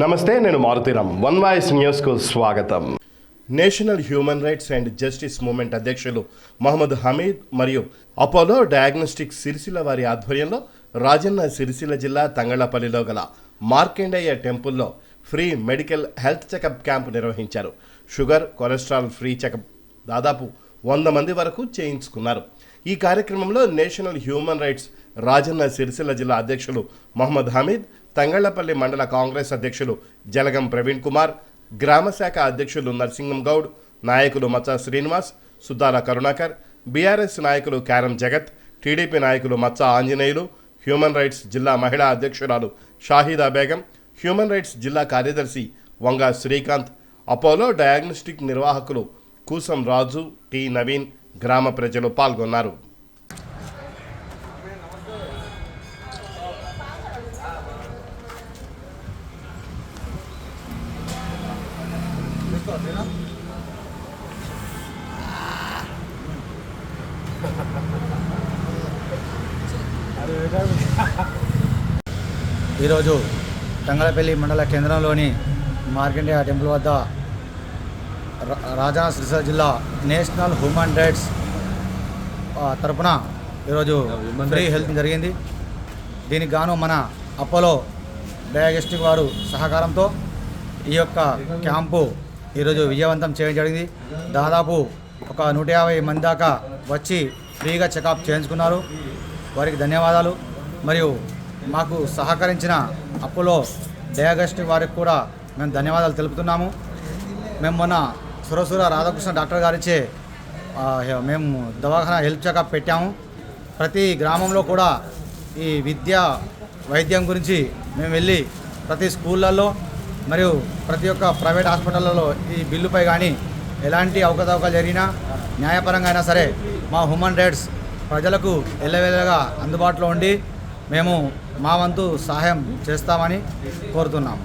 నమస్తే, నేను Maruthi Ram. One voice న్యూస్కు స్వాగతం. National human rights and justice movement అధ్యక్షులు మహమ్మద్ హమీద్ మరియు అపోలో డయాగ్నోస్టిక్స్ సిరిసిల్ల వారి ఆధ్వర్యంలో రాజన్న సిరిసిల్ల జిల్లా తంగళ్లపల్లిలో గల మార్కండేయ టెంపుల్లో free medical health checkup camp నిర్వహించారు. షుగర్, కొలెస్ట్రాల్ ఫ్రీ చెకప్ దాదాపు 100 మంది వరకు చేయించుకున్నారు. ఈ కార్యక్రమంలో national human rights Rajanna Sircilla జిల్లా అధ్యక్షులు మహమ్మద్ హమీద్, తంగళ్లపల్లి మండల కాంగ్రెస్ అధ్యక్షులు జలగం ప్రవీణ్ కుమార్, గ్రామ శాఖ అధ్యక్షులు నర్సింగం గౌడ్, నాయకులు మచ్చ శ్రీనివాస్, సుద్దాల కరుణాకర్, బీఆర్ఎస్ నాయకులు కారం జగత్, టీడీపీ నాయకులు మచ్చ ఆంజనేయులు, హ్యూమన్ రైట్స్ జిల్లా మహిళా అధ్యక్షురాలు షాహిదా బేగం, హ్యూమన్ రైట్స్ జిల్లా కార్యదర్శి వంగా శ్రీకాంత్, అపోలో డయాగ్నోస్టిక్ నిర్వాహకులు కూసం రాజు, టి నవీన్, గ్రామ ప్రజలు పాల్గొన్నారు. ఈరోజు తంగళ్లపల్లి మండల కేంద్రంలోని మార్కండేయ టెంపుల్ వద్ద రాజన్న సిరిసిల్ల జిల్లా నేషనల్ హ్యూమన్ రైట్స్ తరపున ఈరోజు ఫ్రీ హెల్త్ జరిగింది. దీనికి గాను మన అపోలో డయాగ్నోస్టిక్ వారు సహకారంతో ఈ యొక్క క్యాంపు ఈరోజు విజయవంతం చేయడం జరిగింది. దాదాపు ఒక 150 మంది దాకా వచ్చి ఫ్రీగా చెకప్ చేయించుకున్నారు. వారికి ధన్యవాదాలు. మరియు మాకు సహకరించిన అపోలో డయాగ్నోస్టిక్ వారికి కూడా మేము ధన్యవాదాలు తెలుపుతున్నాము. మేము మొన్న సురసుర రాధాకృష్ణ డాక్టర్ గారిచే మేము దవాఖానా హెల్త్ చెకప్ పెట్టాము. ప్రతి గ్రామంలో కూడా ఈ వైద్యం గురించి మేము వెళ్ళి ప్రతి స్కూళ్ళల్లో మరియు ప్రతి ఒక్క ప్రైవేట్ హాస్పిటళ్ళలో ఈ బిల్లుపై కానీ ఎలాంటి అవకతవకలు జరిగినా న్యాయపరంగా అయినా సరే మా హ్యూమన్ రైట్స్ ప్రజలకు ఎల్లవేళగా అందుబాటులో ఉండి మేము మా వంతు సహాయం చేస్తామని కోరుతున్నాము.